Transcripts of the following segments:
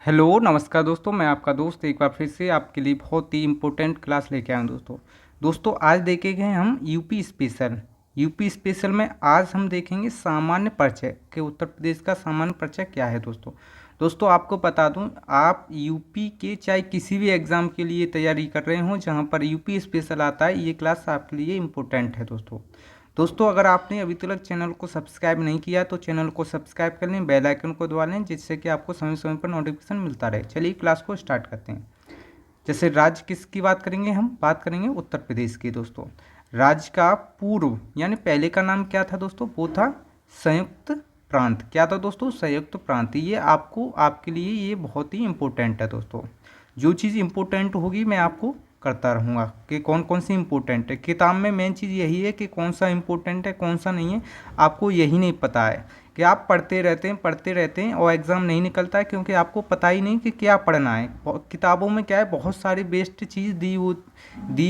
Hello नमस्कार दोस्तों, मैं आपका दोस्त एक बार फिर से आपके लिए बहुत ही इम्पोर्टेंट क्लास लेके आया हूँ दोस्तों आज देखेंगे हम यूपी स्पेशल में आज हम देखेंगे सामान्य परिचय कि उत्तर प्रदेश का सामान्य परिचय क्या है दोस्तों आपको बता दूं, आप यूपी के चाहे किसी भी एग्ज़ाम के लिए तैयारी कर रहे हो जहां पर यूपी स्पेशल आता है, ये क्लास आपके लिए इम्पोर्टेंट है दोस्तों अगर आपने अभी तक चैनल को सब्सक्राइब नहीं किया तो चैनल को सब्सक्राइब कर लें, बेल आइकन को दबा लें जिससे कि आपको समय समय पर नोटिफिकेशन मिलता रहे। चलिए क्लास को स्टार्ट करते हैं। जैसे राज्य किसकी बात करेंगे, हम बात करेंगे उत्तर प्रदेश की दोस्तों। राज्य का पूर्व यानी पहले का नाम क्या था दोस्तों, वो था संयुक्त प्रांत। क्या था दोस्तों, संयुक्त प्रांत। ये आपको आपके लिए ये बहुत ही इम्पोर्टेंट है दोस्तों। जो चीज़ इम्पोर्टेंट होगी मैं आपको करता रहूँगा कि कौन कौन सी इम्पोर्टेंट है। किताब में मेन चीज़ यही है कि कौन सा इम्पोर्टेंट है कौन सा नहीं है, आपको यही नहीं पता है कि आप पढ़ते रहते हैं और एग्ज़ाम नहीं निकलता है क्योंकि आपको पता ही नहीं कि क्या पढ़ना है। किताबों में क्या है, बहुत सारी बेस्ट चीज़ दी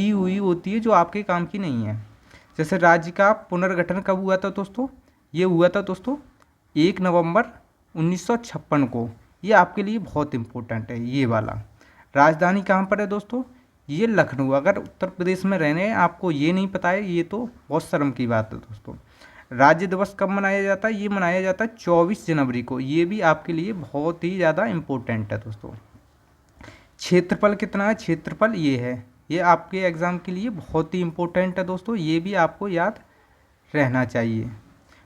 हुई होती है जो आपके काम की नहीं है। जैसे राज्य का पुनर्गठन कब हुआ था दोस्तों, ये हुआ था दोस्तों 1 नवंबर 1956 को। ये आपके लिए बहुत इम्पोर्टेंट है ये वाला। राजधानी कहाँ पर है दोस्तों, ये लखनऊ। अगर उत्तर प्रदेश में रहने आपको ये नहीं पता है, ये तो बहुत शर्म की बात है दोस्तों। राज्य दिवस कब मनाया जाता है, ये मनाया जाता है 24 जनवरी को। ये भी आपके लिए बहुत ही ज़्यादा इम्पोर्टेंट है दोस्तों। क्षेत्रफल कितना है, क्षेत्रफल ये है, ये आपके एग्ज़ाम के लिए बहुत ही इम्पोर्टेंट है दोस्तों। ये भी आपको याद रहना चाहिए।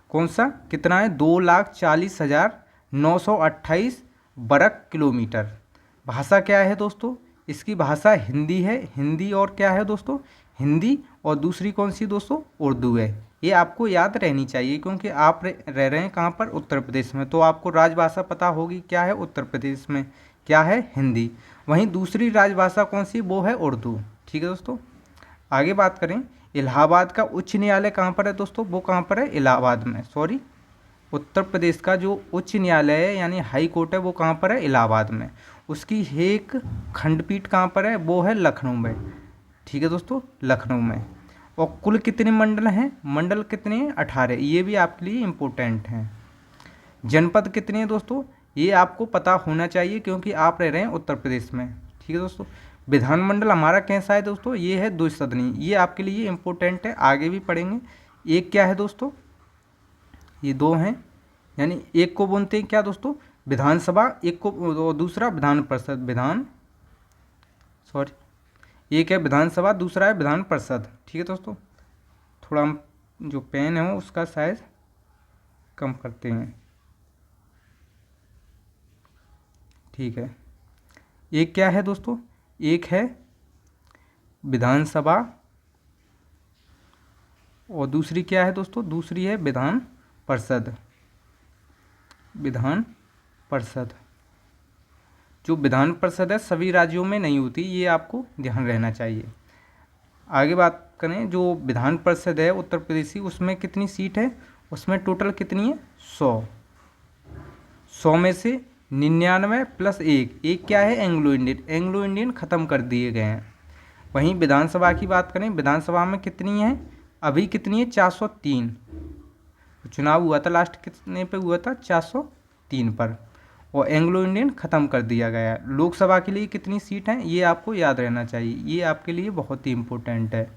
कौन सा कितना है, 2,40,928 वर्ग किलोमीटर। भाषा क्या है दोस्तों, इसकी भाषा हिंदी है। हिंदी और क्या है दोस्तों, हिंदी और दूसरी कौन सी दोस्तों, उर्दू है। ये आपको याद रहनी चाहिए क्योंकि आप रह रहे हैं कहाँ पर, उत्तर प्रदेश में। तो आपको राजभाषा पता होगी क्या है उत्तर प्रदेश में, क्या है, हिंदी। वहीं दूसरी राजभाषा कौन सी, वो है उर्दू। ठीक है दोस्तों, आगे बात करें। इलाहाबाद का उच्च न्यायालय कहाँ पर है दोस्तों, वो कहाँ पर है, इलाहाबाद में। सॉरी, उत्तर प्रदेश का जो उच्च न्यायालय है यानी हाई कोर्ट है वो कहाँ पर है, इलाहाबाद में। उसकी एक खंडपीठ कहाँ पर है, वो है लखनऊ में। ठीक है दोस्तों, लखनऊ में। और कुल कितने मंडल हैं, मंडल कितने हैं, 18। ये भी आपके लिए इम्पोर्टेंट हैं। जनपद कितने हैं दोस्तों, ये आपको पता होना चाहिए क्योंकि आप रह रहे हैं उत्तर प्रदेश में। ठीक है दोस्तों। विधानमंडल हमारा कैसा है दोस्तों, ये है द्विसदनी। ये आपके लिए इम्पोर्टेंट है, आगे भी पढ़ेंगे। एक क्या है दोस्तों, ये दो हैं, यानी एक को बोलते हैं क्या दोस्तों, विधानसभा, एक को दूसरा विधान परिषद। एक है विधानसभा, दूसरा है विधान परिषद। ठीक है दोस्तों, थोड़ा हम जो पेन है उसका साइज कम करते हैं। ठीक है, एक क्या है दोस्तों, एक है विधानसभा और दूसरी क्या है दोस्तों, दूसरी है विधान परिषद। विधान परिषद, जो विधान परिषद है सभी राज्यों में नहीं होती, ये आपको ध्यान रहना चाहिए। आगे बात करें, जो विधान परिषद है उत्तर प्रदेश की, उसमें कितनी सीट है, उसमें टोटल कितनी है, 100 में से 99 प्लस एक क्या है, एंग्लो इंडियन ख़त्म कर दिए गए हैं। वहीं विधानसभा की बात करें, विधानसभा में कितनी है, अभी कितनी है, 403। चुनाव हुआ था लास्ट कितने पे हुआ था, 403 पर, और एंग्लो इंडियन ख़त्म कर दिया गया है। लोकसभा के लिए कितनी सीट हैं, ये आपको याद रहना चाहिए, ये आपके लिए बहुत ही इम्पोर्टेंट है।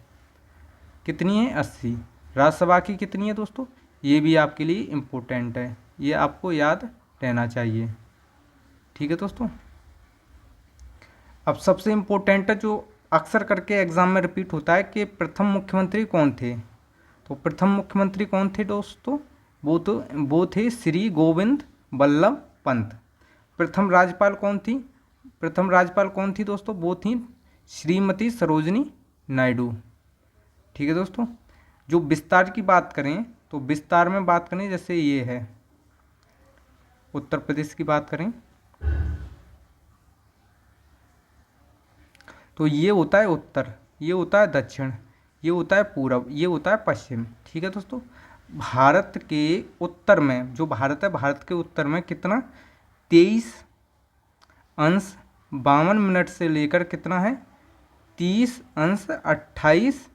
कितनी है, 80। राज्यसभा की कितनी है दोस्तों, ये भी आपके लिए इम्पोर्टेंट है, ये आपको याद रहना चाहिए। ठीक है दोस्तों। अब सबसे इम्पोर्टेंट है जो अक्सर करके एग्ज़ाम में रिपीट होता है कि प्रथम मुख्यमंत्री कौन थे। तो प्रथम मुख्यमंत्री कौन थे दोस्तों, वो थे श्री गोविंद बल्लभ पंत। प्रथम राज्यपाल कौन थी दोस्तों, वो थी श्रीमती सरोजनी नायडू। ठीक है दोस्तों। जो विस्तार की बात करें तो विस्तार में बात करें, जैसे ये है उत्तर प्रदेश की बात करें तो ये होता है उत्तर, ये होता है दक्षिण, ये होता है पूरब, ये होता है पश्चिम। ठीक है दोस्तों। भारत के उत्तर में, जो भारत है, भारत के उत्तर में कितना, 23 अंश 52 मिनट से लेकर कितना है, 30 अंश 28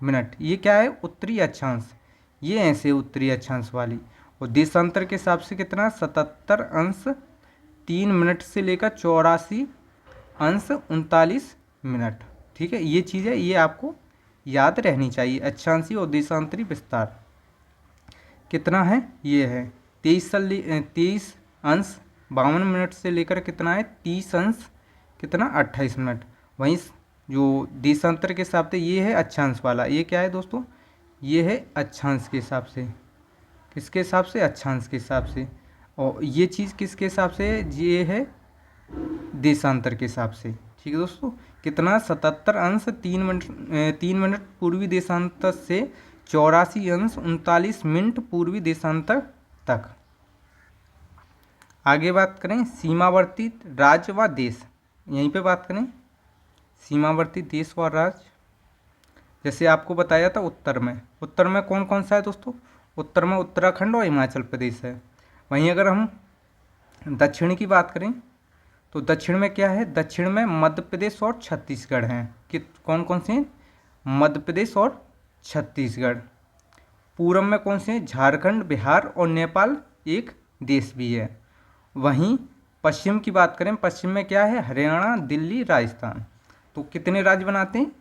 मिनट। ये क्या है, उत्तरी अक्षांश, ये ऐसे उत्तरी अक्षांश वाली। और देशांतर के हिसाब से कितना, 77 अंश 3 मिनट से लेकर 84 अंश 39 मिनट। ठीक है, ये चीज़ है, ये आपको याद रहनी चाहिए। अक्षांशीय और देशांतरी विस्तार कितना है, ये है 23 अंश 52 मिनट से लेकर कितना है 30 अंश 28 मिनट। वहीं जो देशांतर के हिसाब से ये है अक्षांश वाला, ये क्या है दोस्तों, ये है अक्षांश के हिसाब से, किसके हिसाब से, अक्षांश के हिसाब से। और ये चीज़ किसके हिसाब से है, ये है देशांतर के हिसाब से। ठीक है दोस्तों, कितना 77 अंश 3 मिनट पूर्वी देशांतर से 84 अंश 39 मिनट पूर्वी देशांतर तक। आगे बात करें सीमावर्ती राज्य व देश, यहीं पे बात करें सीमावर्ती देश व राज्य। जैसे आपको बताया था उत्तर में कौन कौन सा है दोस्तों, उत्तर में उत्तराखंड और हिमाचल प्रदेश है। वहीं अगर हम दक्षिण की बात करें तो दक्षिण में क्या है, दक्षिण में मध्य प्रदेश और छत्तीसगढ़ हैं। कि कौन कौन से हैं, मध्य प्रदेश और छत्तीसगढ़। पूरब में कौन से हैं, झारखंड, बिहार और नेपाल एक देश भी है। वहीं पश्चिम की बात करें, पश्चिम में क्या है, हरियाणा, दिल्ली, राजस्थान। तो कितने राज्य बनाते हैं,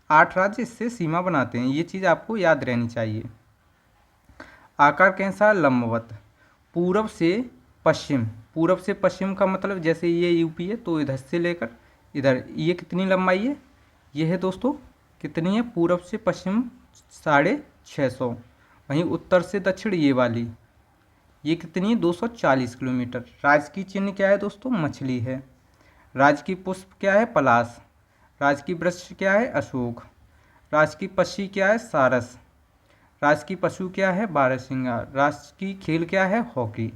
8 राज्य इससे सीमा बनाते हैं। ये चीज़ आपको याद रहनी चाहिए। आकार कैसा, लंबवत, पूरब से पश्चिम। पूरब से पश्चिम का मतलब जैसे ये यूपी है तो इधर से लेकर इधर ये कितनी लंबाई है, ये है दोस्तों कितनी है, पूरब से पश्चिम 650। वहीं उत्तर से दक्षिण ये वाली, ये कितनी है, 240 किलोमीटर। राज्य की चिन्ह क्या है दोस्तों, मछली है। राज्य की पुष्प क्या है, पलाश। राज्य की वृक्ष क्या है, अशोक। राज्य की पक्षी क्या है, सारस। राज्य की पशु क्या है, बारहसिंगा। राज्य की खेल क्या है, हॉकी।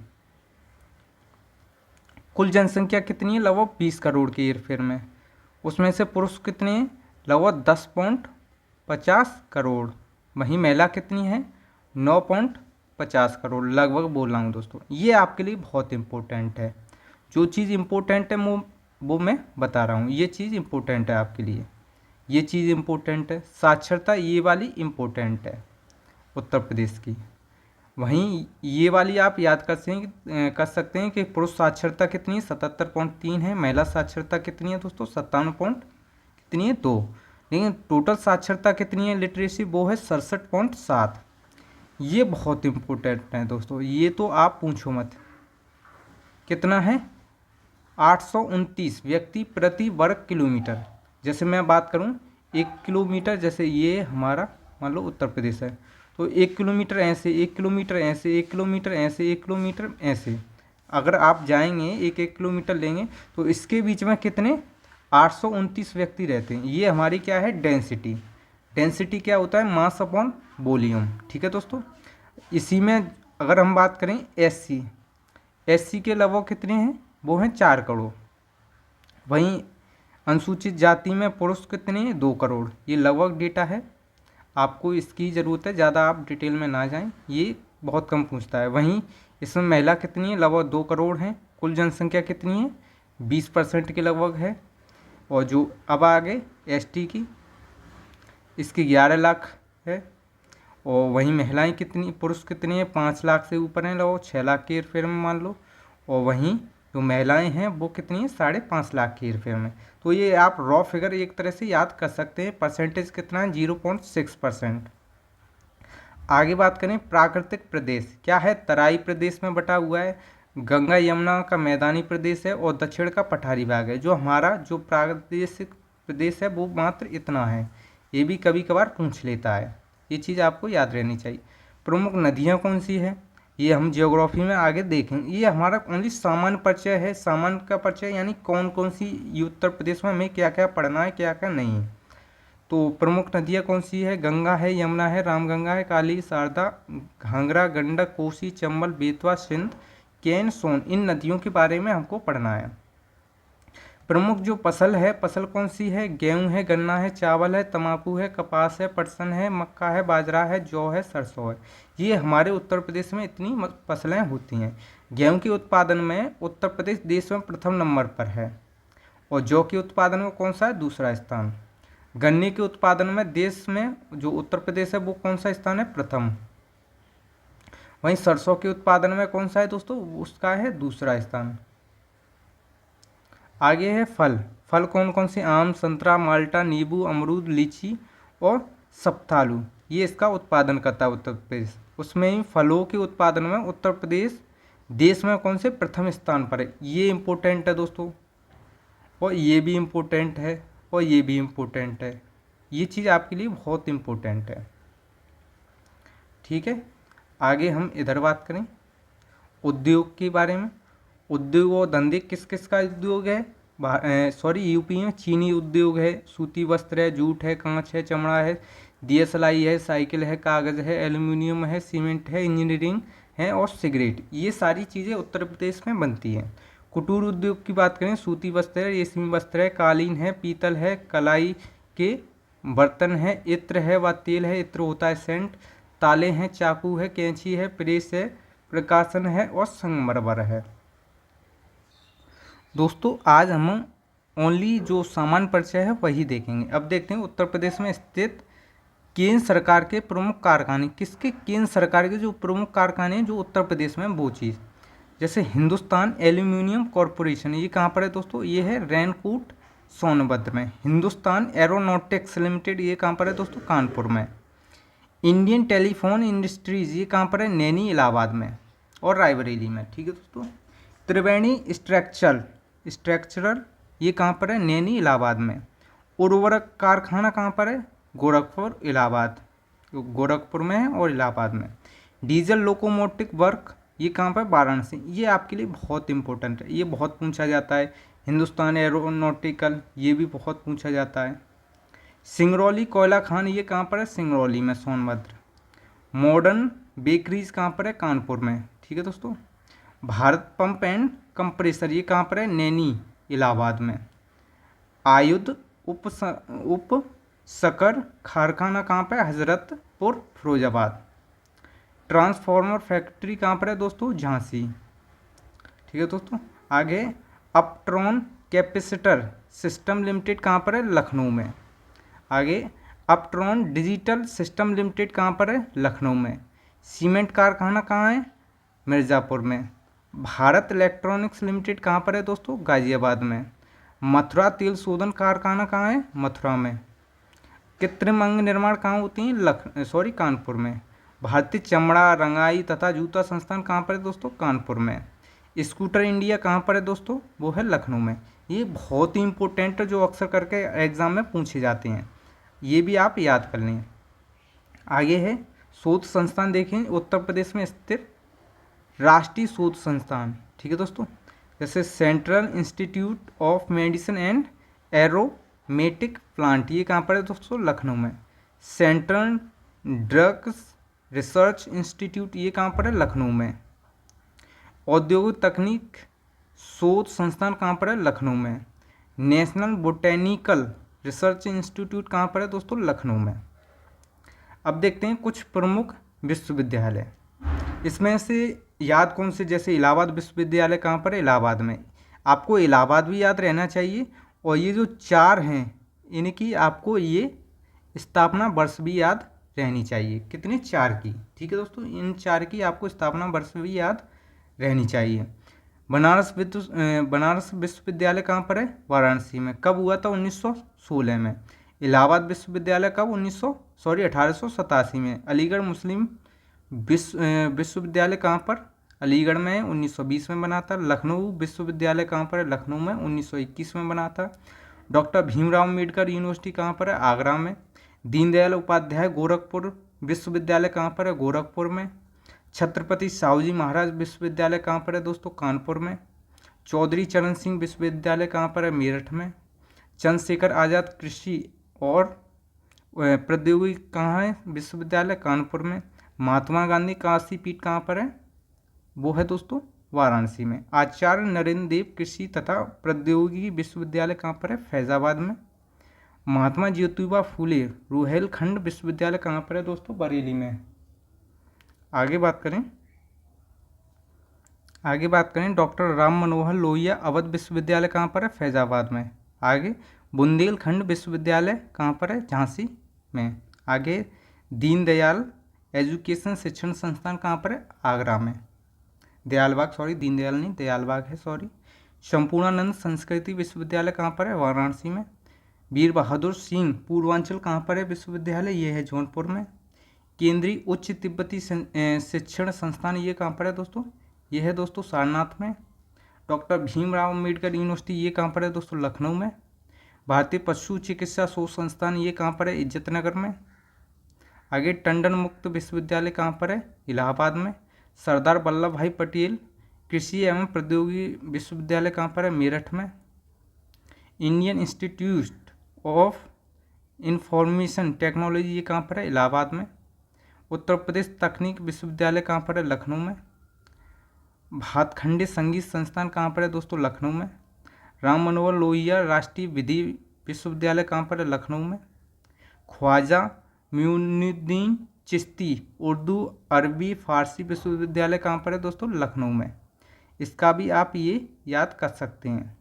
कुल जनसंख्या कितनी है, लगभग 20 करोड़ के हेरफेर में। उसमें से पुरुष कितने हैं, लगभग 10.50 करोड़। वहीं महिला कितनी है, 9.50 करोड़ लगभग बोल रहा हूँ दोस्तों। ये आपके लिए बहुत इम्पोर्टेंट है, जो चीज़ इम्पोर्टेंट है वो मैं बता रहा हूँ। ये चीज़ इम्पोर्टेंट है आपके लिए, ये चीज़ इम्पोर्टेंट है। साक्षरता ये वाली इम्पोर्टेंट है उत्तर प्रदेश की। वहीं ये वाली आप याद कर सकते हैं कि पुरुष साक्षरता कितनी है, 77.3 है। महिला साक्षरता कितनी है दोस्तों, 57 कितनी है, 2। लेकिन टोटल साक्षरता कितनी है लिटरेसी, वो है 67.7। ये बहुत इम्पोर्टेंट है दोस्तों, ये तो आप पूछो मत। कितना है, 829 व्यक्ति प्रति वर्ग किलोमीटर। जैसे मैं बात करूं 1 किलोमीटर, जैसे ये हमारा मान लो उत्तर प्रदेश है, तो 1 किलोमीटर ऐसे, 1 किलोमीटर ऐसे, 1 किलोमीटर ऐसे, 1 किलोमीटर ऐसे। अगर आप जाएंगे 1-1 किलोमीटर लेंगे तो इसके बीच में कितने 829 व्यक्ति रहते हैं। ये हमारी क्या है, डेंसिटी। डेंसिटी क्या होता है, मास अपॉन वॉल्यूम। ठीक है दोस्तों, इसी में अगर हम बात करें एससी के लगभग कितने हैं, वो हैं 4 करोड़। वहीं अनुसूचित जाति में पुरुष कितने हैं, 2 करोड़। ये लगभग डेटा है, आपको इसकी ज़रूरत है, ज़्यादा आप डिटेल में ना जाएं, ये बहुत कम पूछता है। वहीं इसमें महिला कितनी है, लगभग 2 करोड़ हैं। कुल जनसंख्या कितनी है, 20% के लगभग है। और जो अब आगे एसटी की, इसकी 11 लाख है। और वहीं महिलाएं कितनी, पुरुष कितने हैं, 5 लाख से ऊपर हैं, लगभग 6 लाख के हेरफेर में मान लो। और वहीं जो महिलाएं हैं वो कितनी है, 5.5 लाख के हेरफेर में। तो ये आप रॉ फिगर एक तरह से याद कर सकते हैं। परसेंटेज कितना है, 0.6%। आगे बात करें प्राकृतिक प्रदेश, क्या है, तराई प्रदेश में बटा हुआ है। गंगा यमुना का मैदानी प्रदेश है और दक्षिण का पठारी भाग है। जो हमारा जो प्राकृतिक प्रदेश है वो मात्र इतना है। ये भी कभी कभार पूछ लेता है, ये चीज़ आपको याद रहनी चाहिए। प्रमुख नदियाँ कौन सी है, ये हम ज्योग्राफी में आगे देखेंगे। ये हमारा ओनली सामान्य परिचय है, सामान्य का परिचय यानी कौन कौन सी उत्तर प्रदेश में हमें क्या क्या पढ़ना है, क्या क्या नहीं है। तो प्रमुख नदियाँ कौन सी है, गंगा है, यमुना है, रामगंगा है, काली, शारदा, घाघरा, गंडक, कोसी, चंबल, बेतवा, सिंध, केन, सोन। इन नदियों के बारे में हमको पढ़ना है। प्रमुख जो फसल है, फसल कौन सी है, गेहूँ है, गन्ना है, चावल है, तंबाकू है, कपास है, पटसन है, मक्का है, बाजरा है, जौ है, सरसों है। ये हमारे उत्तर प्रदेश में इतनी फसलें होती हैं। गेहूँ के उत्पादन में उत्तर प्रदेश देश में प्रथम नंबर पर है। और जौ के उत्पादन में कौन सा है, दूसरा स्थान। गन्ने के उत्पादन में देश में जो उत्तर प्रदेश है वो कौन सा स्थान है, प्रथम। वहीं सरसों के उत्पादन में कौन सा है दोस्तों, उसका है दूसरा स्थान। आगे है फल। फल कौन कौन से? आम, संतरा, माल्टा, नींबू, अमरूद, लीची और सप्तालू, ये इसका उत्पादन करता है उत्तर प्रदेश। उसमें ही फलों के उत्पादन में उत्तर प्रदेश देश में कौन से प्रथम स्थान पर है, ये इम्पोर्टेंट है दोस्तों। और ये भी इम्पोर्टेंट है और ये भी इम्पोर्टेंट है, ये चीज़ आपके लिए बहुत इम्पोर्टेंट है। ठीक है, आगे हम इधर बात करें उद्योग के बारे में। उद्योग और धंधे किस किस का उद्योग है? यूपी में चीनी उद्योग है, सूती वस्त्र है, जूट है, कांच है, चमड़ा है, दियसलाई है, साइकिल है, कागज़ है, एल्यूमिनियम है, सीमेंट है, इंजीनियरिंग है और सिगरेट, ये सारी चीज़ें उत्तर प्रदेश में बनती हैं। कुटीर उद्योग की बात करें, सूती वस्त्र है, रेशमी वस्त्र है, कालीन है, पीतल है, कलाई के बर्तन है, इत्र है व तेल है, इत्र होता है सेंट, ताले हैं, चाकू है, कैंची है, प्रेस है, प्रकाशन है और संगमरमर है। दोस्तों आज हम ओनली जो सामान्य परिचय है वही देखेंगे। अब देखते हैं उत्तर प्रदेश में स्थित केंद्र सरकार के प्रमुख कारखाने। किसके? केंद्र सरकार के जो प्रमुख कारखाने हैं जो उत्तर प्रदेश में, वो चीज़ जैसे हिंदुस्तान एल्यूमिनियम कॉरपोरेशन, ये कहाँ पर है दोस्तों? ये है रैनकूट सोनभद्र में। हिंदुस्तान एरोनॉटिक्स लिमिटेड, ये कहाँ पर है दोस्तों? कानपुर में। इंडियन टेलीफोन इंडस्ट्रीज, ये कहाँ पर है? नैनी इलाहाबाद में और रायबरेली में। ठीक है दोस्तों। त्रिवेणी स्ट्रक्चरल, ये कहाँ पर है? नैनी इलाहाबाद में। उर्वरक कारखाना कहाँ पर है? गोरखपुर इलाहाबाद, गोरखपुर में है और इलाहाबाद में। डीजल लोकोमोटिव वर्क, ये कहाँ पर? वाराणसी। ये आपके लिए बहुत इंपॉर्टेंट है, ये बहुत पूछा जाता है। हिंदुस्तान एरोनॉटिकल, ये भी बहुत पूछा जाता है। सिंगरौली कोयला खान, ये कहाँ पर है? सिंगरौली में, सोनभद्र। मॉडर्न बेकरीज कहाँ पर है? कानपुर में। ठीक है दोस्तों। भारत पंप एंड कंप्रेसर, ये कहाँ पर है? नैनी इलाहाबाद में। आयुध उप शक्कर कारखाना कहाँ पर है? हजरतपुर फिरोजाबाद। ट्रांसफार्मर फैक्ट्री कहाँ पर है दोस्तों? झांसी। ठीक है दोस्तों। आगे अपट्रॉन कैपेसिटर सिस्टम लिमिटेड कहाँ पर है? लखनऊ में। आगे अपट्रॉन डिजिटल सिस्टम लिमिटेड कहाँ पर है? लखनऊ में। सीमेंट कारखाना कहाँ है? मिर्ज़ापुर में। भारत इलेक्ट्रॉनिक्स लिमिटेड कहाँ पर है दोस्तों? गाज़ियाबाद में। मथुरा तेल शोधन कारखाना कहाँ है? मथुरा में। कृत्रिम अंग निर्माण कहाँ होती हैं? कानपुर में। भारतीय चमड़ा, रंगाई तथा जूता संस्थान कहाँ पर है दोस्तों? कानपुर में। स्कूटर इंडिया कहाँ पर है दोस्तों? वो है लखनऊ में। ये बहुत ही इंपॉर्टेंट है, जो अक्सर करके एग्जाम में पूछे जाते हैं, ये भी आप याद कर लें। आगे है शोध संस्थान, देखें उत्तर प्रदेश में स्थित राष्ट्रीय शोध संस्थान। ठीक है दोस्तों। जैसे central institute of medicine and aromatic plant, ये कहाँ पर है दोस्तों? लखनऊ में। सेंट्रल ड्रग्स रिसर्च इंस्टीट्यूट, ये कहाँ पर है? लखनऊ में। औद्योगिक तकनीक शोध संस्थान कहाँ पर है? लखनऊ में। नेशनल बोटेनिकल रिसर्च इंस्टीट्यूट कहाँ पर है दोस्तों? लखनऊ में। अब देखते हैं कुछ प्रमुख विश्वविद्यालय, इसमें से याद कौन से? जैसे इलाहाबाद विश्वविद्यालय कहाँ पर है? इलाहाबाद में। आपको इलाहाबाद भी याद रहना चाहिए, और ये जो चार हैं इनकी आपको ये स्थापना वर्ष भी याद रहनी चाहिए। कितने? चार की। ठीक है दोस्तों, इन चार की आपको स्थापना वर्ष भी याद रहनी चाहिए। बनारस विश्वविद्यालय कहाँ पर है? वाराणसी में। कब हुआ था? 1916 में। इलाहाबाद विश्वविद्यालय कब? 1887 में। अलीगढ़ मुस्लिम विश्वविद्यालय कहाँ पर? अलीगढ़ में 1920 में बना था। लखनऊ विश्वविद्यालय कहाँ पर है? लखनऊ में 1921 में बना था। डॉक्टर भीमराव अम्बेडकर यूनिवर्सिटी कहाँ पर है? आगरा में। दीनदयाल उपाध्याय गोरखपुर विश्वविद्यालय कहाँ पर है? गोरखपुर में। छत्रपति साहूजी महाराज विश्वविद्यालय कहाँ पर है दोस्तों? कानपुर में। चौधरी चरण सिंह विश्वविद्यालय कहाँ पर है? मेरठ में। चंद्रशेखर आज़ाद कृषि और प्रौद्योगिकी कहाँ है? विश्वविद्यालय कानपुर में। महात्मा गांधी काशी पीठ कहाँ पर है? वो है दोस्तों वाराणसी में। आचार्य नरेंद्र देव कृषि तथा प्रौद्योगिकी विश्वविद्यालय कहाँ पर है? फैजाबाद में। महात्मा ज्योतिबा फूले रुहेलखंड विश्वविद्यालय कहाँ पर है दोस्तों? बरेली में। आगे बात करें डॉक्टर राम मनोहर लोहिया अवध विश्वविद्यालय कहाँ पर है? फैजाबाद में। आगे बुंदेलखंड विश्वविद्यालय कहाँ पर है? झांसी में। आगे दीनदयाल एजुकेशन शिक्षण संस्थान कहाँ पर है? आगरा में। दयालबाग, दीनदयाल नहीं, दयालबाग है। संपूर्णानंद संस्कृति विश्वविद्यालय कहाँ पर है? वाराणसी में। वीर बहादुर सिंह पूर्वांचल कहाँ पर है विश्वविद्यालय? ये है जौनपुर में। केंद्रीय उच्च तिब्बती शिक्षण संस्थान ये कहाँ पर है दोस्तों? ये है दोस्तों सारनाथ में। डॉक्टर भीमराव अम्बेडकर यूनिवर्सिटी ये कहाँ पर है दोस्तों? लखनऊ में। भारतीय पशु चिकित्सा शोध संस्थान ये कहाँ पर है? इज्जतनगर में। आगे टंडन मुक्त विश्वविद्यालय कहाँ पर है? इलाहाबाद में। सरदार वल्लभ भाई पटेल कृषि एवं प्रौद्योगिकी विश्वविद्यालय कहाँ पर है? मेरठ में। Indian institute of information technology ये कहाँ पर है? इलाहाबाद में। उत्तर प्रदेश तकनीक विश्वविद्यालय कहाँ पर है? लखनऊ में। भातखंडे संगीत संस्थान कहाँ पर है दोस्तों? लखनऊ में। राम मनोहर लोहिया राष्ट्रीय विधि विश्वविद्यालय कहाँ पर है? लखनऊ में। ख्वाजा मोइनुद्दीन चिश्ती उर्दू अरबी फारसी विश्वविद्यालय कहाँ पर है दोस्तों? लखनऊ में। इसका भी आप ये याद कर सकते हैं।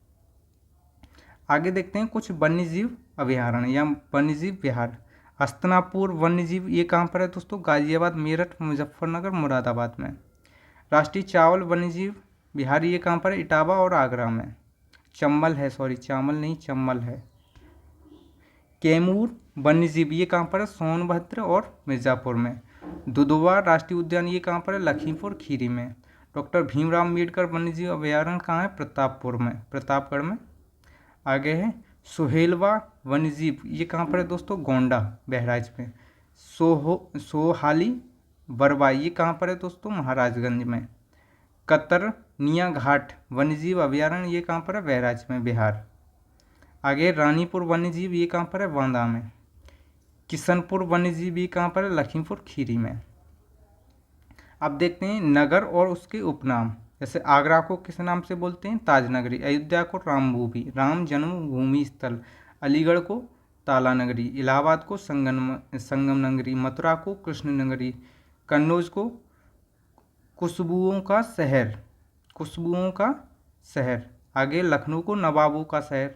आगे देखते हैं कुछ वन्यजीव अभयारण्य या वन्यजीव विहार। हस्तिनापुर वन्यजीव ये कहाँ पर है दोस्तों? गाजियाबाद, मेरठ, मुजफ्फरनगर, मुरादाबाद में। राष्ट्रीय चावल वन्यजीव विहार ये कहाँ पर है? इटावा और आगरा में। चंबल है, सॉरी चावल नहीं चंबल है। कैमूर वन्यजीव ये कहाँ पर है? सोनभद्र और मिर्ज़ापुर में। दुधवा राष्ट्रीय उद्यान ये कहाँ पर है? लखीमपुर खीरी में। डॉक्टर भीमराव अम्बेडकर वन्यजीव अभयारण्य कहाँ है? प्रतापपुर में, प्रतापगढ़ में। आगे है सोहेलवा वन्यजीव ये कहाँ पर है दोस्तों? गोंडा बहराइच में। सोहाली बरवाई ये कहाँ पर है दोस्तों? महाराजगंज में। कतरनिया घाट वन्यजीव अभयारण्य ये कहाँ पर है? बहराइच में, बिहार। आगे रानीपुर वन्यजीव ये कहाँ पर है? बांदा में। किशनपुर वन्यजीव ये कहाँ पर है? लखीमपुर खीरी में। अब देखते हैं नगर और उसके उपनाम। जैसे आगरा को किस नाम से बोलते हैं? ताजनगरी। अयोध्या को रामभूमि, राम जन्मभूमि स्थल। अलीगढ़ को ताला नगरी। इलाहाबाद को संगम नगरी। मथुरा को कृष्ण नगरी। कन्नौज को खुशबुओं का शहर, खुशबुओं का शहर। आगे लखनऊ को नवाबों का शहर।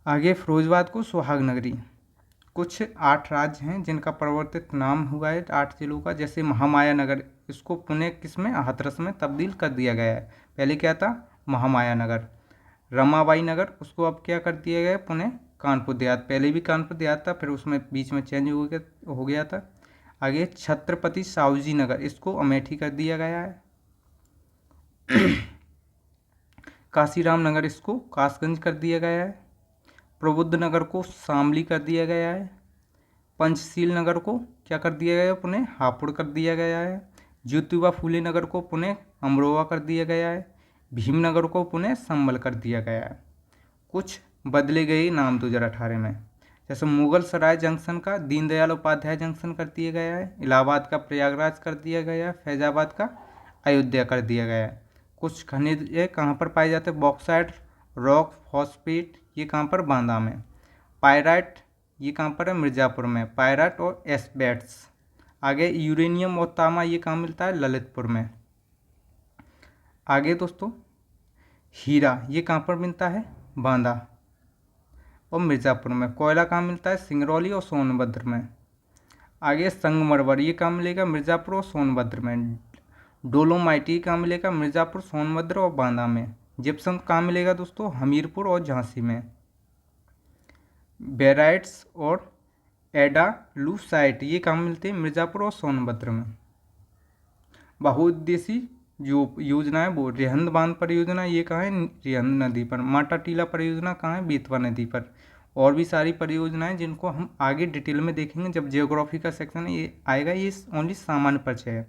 आगे फिरोजाबाद को सुहाग नगरी। कुछ 8 राज्य हैं जिनका परिवर्तित नाम हुआ है 8 जिलों का। जैसे महामाया नगर, इसको पुणे किसमें? हाथरस में तब्दील कर दिया गया है। पहले क्या था? महामाया नगर। रमाबाई नगर, उसको अब क्या कर दिया गया? पुणे कानपुर देहात। पहले भी कानपुर देहात था, फिर उसमें बीच में चेंज हो गया था। आगे छत्रपति साहूजी नगर, इसको अमेठी कर दिया गया है। काशीराम नगर, इसको कासगंज कर दिया गया है। प्रबुद्ध नगर को शामली कर दिया गया है। पंचशील नगर को क्या कर दिया गया है? पुणे हापुड़ कर दिया गया है। ज्योतिबा फूले नगर को पुणे अमरोहा कर दिया गया है। भीमनगर को पुणे संबल कर दिया गया है। कुछ बदले गए नाम 2018 में, जैसे मुगल सराय जंक्शन का दीनदयाल उपाध्याय जंक्शन कर दिया गया है। इलाहाबाद का प्रयागराज कर दिया गया है। फैजाबाद का अयोध्या कर दिया गया है। कुछ खनिज कहाँ पर पाए जाते हैं? बॉक्साइट, रॉक, फॉस्फेट ये कहाँ पर? बांदा में। पायराइट ये कहाँ पर है? मिर्ज़ापुर में। पायराइट और एस्बेट्स। आगे यूरेनियम और तांबा ये कहाँ मिलता है? ललितपुर में। आगे दोस्तों हीरा ये कहाँ पर मिलता है? बांदा और मिर्ज़ापुर में। कोयला कहाँ मिलता है? सिंगरौली और सोनभद्र में। आगे संगमरमर ये कहाँ मिलेगा? मिर्ज़ापुर और सोनभद्र में। डोलोमाइट ये कहाँ मिलेगा? मिर्ज़ापुर, सोनभद्र और बांदा में। जिप्सम कहाँ मिलेगा दोस्तों? हमीरपुर और झांसी में। बेराइट्स और एडालूसाइट ये कहाँ मिलते हैं? मिर्ज़ापुर और सोनभद्र में। बहुउद्देशीय जो योजना है वो रिहंद बांध परियोजना ये कहाँ है? रिहंद नदी पर। माटा टीला परियोजना कहाँ है? बेतवा नदी पर। और भी सारी परियोजनाएं जिनको हम आगे डिटेल में देखेंगे जब जियोग्राफी का सेक्शन ये आएगा। ये ओनली सामान्य परिचय है।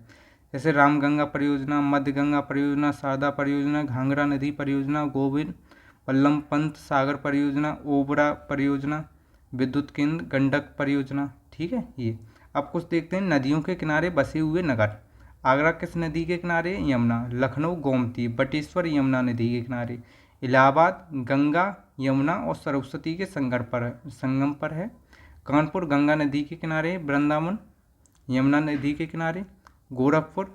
जैसे रामगंगा परियोजना, मध्य गंगा परियोजना, शारदा परियोजना, घाघरा नदी परियोजना, गोविंद वल्लभ पंत सागर परियोजना, ओबरा परियोजना, विद्युत केंद्र गंडक परियोजना। ठीक है। ये अब कुछ देखते हैं नदियों के किनारे बसे हुए नगर। आगरा किस नदी के किनारे? यमुना। लखनऊ गोमती। बटेश्वर यमुना नदी के किनारे। इलाहाबाद गंगा, यमुना और सरस्वती के संगम पर है। कानपुर गंगा नदी के किनारे। वृंदावन यमुना नदी के किनारे। गोरखपुर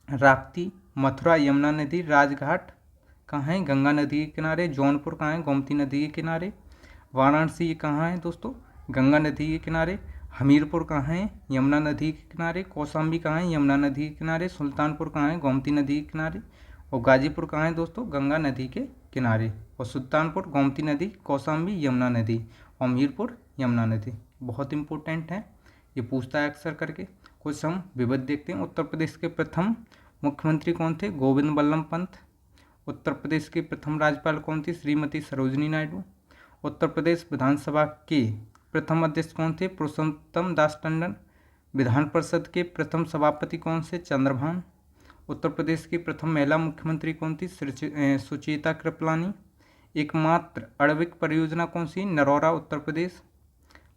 राप्ती। मथुरा यमुना नदी। राजघाट कहाँ है? गंगा नदी के किनारे। जौनपुर कहाँ है? गोमती नदी के किनारे। वाराणसी कहाँ है दोस्तों? गंगा नदी के किनारे। हमीरपुर कहाँ है? यमुना नदी के किनारे। कौशाम्बी कहाँ है? यमुना नदी के किनारे। सुल्तानपुर कहाँ है? गोमती नदी के किनारे। और गाजीपुर कहाँ है दोस्तों? गंगा नदी के किनारे। और सुल्तानपुर गोमती नदी, कौशाम्बी यमुना नदी, और मीरपुर यमुना नदी। बहुत इंपॉर्टेंट है, ये पूछता है अक्सर करके। कुछ हम विविध देखते हैं। उत्तर प्रदेश के प्रथम मुख्यमंत्री कौन थे? गोविंद बल्लभ पंत। उत्तर प्रदेश के प्रथम राज्यपाल कौन थी? श्रीमती सरोजिनी नायडू। उत्तर प्रदेश विधानसभा के प्रथम अध्यक्ष कौन थे? पुरुषोत्तम दास टंडन। विधान परिषद के प्रथम सभापति कौन से? चंद्रभान। उत्तर प्रदेश की प्रथम महिला मुख्यमंत्री कौन थी? सुचेता कृपलानी। एकमात्र आणविक परियोजना कौन सी? नरौरा, उत्तर प्रदेश।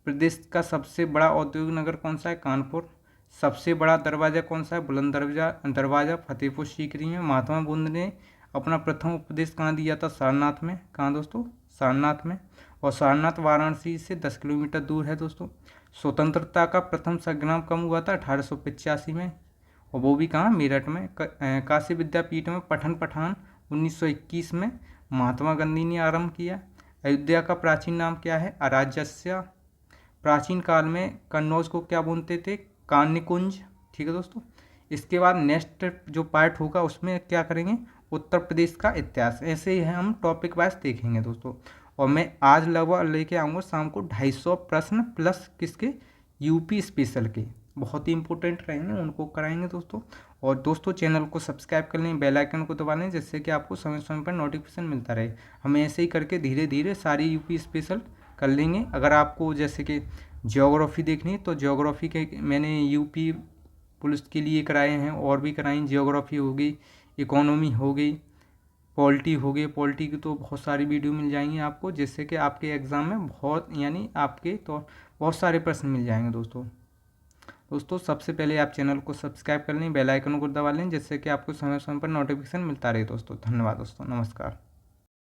प्रदेश का सबसे बड़ा औद्योगिक नगर कौन सा है? कानपुर। सबसे बड़ा दरवाजा कौन सा है? बुलंद दरवाजा फतेहपुर सीकरी में। महात्मा बुद्ध ने अपना प्रथम उपदेश कहाँ दिया था? सारनाथ में। कहाँ दोस्तों? सारनाथ में। और सारनाथ वाराणसी से 10 किलोमीटर दूर है दोस्तों। स्वतंत्रता का प्रथम संग्राम कब हुआ था? 1885 में, और वो भी कहाँ? मेरठ में। काशी विद्यापीठ में पठन पाठन 1921 में महात्मा गांधी ने आरंभ किया। अयोध्या का प्राचीन नाम क्या है? अराज्यस्य। प्राचीन काल में कन्नौज को क्या बोलते थे? कान्यकुंज। ठीक है दोस्तों। इसके बाद नेक्स्ट जो पार्ट होगा उसमें क्या करेंगे? उत्तर प्रदेश का इतिहास। ऐसे ही हम टॉपिक वाइज देखेंगे दोस्तों। और मैं आज लगभग लेके आऊँगा शाम को 250 प्रश्न प्लस किसके? यूपी स्पेशल के। बहुत ही इंपॉर्टेंट रहेंगे, उनको कराएंगे दोस्तों। और दोस्तों चैनल को सब्सक्राइब कर लें, बेल आइकन को दबा लें, जिससे कि आपको समय समय पर नोटिफिकेशन मिलता रहे। हम ऐसे ही करके धीरे धीरे सारी यूपी स्पेशल कर लेंगे। अगर आपको जैसे कि ज्योग्राफी देखनी है तो ज्योग्राफी के मैंने यूपी पुलिस के लिए कराए हैं, और भी कराई। ज्योग्राफी हो गई, इकोनॉमी हो गई, पॉलिटी हो गई। पॉलिटी की तो बहुत सारी वीडियो मिल जाएंगी आपको, जिससे कि आपके एग्ज़ाम में आपके तो बहुत सारे प्रश्न मिल जाएंगे दोस्तों सबसे पहले आप चैनल को सब्सक्राइब कर लें, बेल आइकन को दबा लें, जिससे कि आपको समय समय पर नोटिफिकेशन मिलता रहे दोस्तों। धन्यवाद दोस्तों, नमस्कार।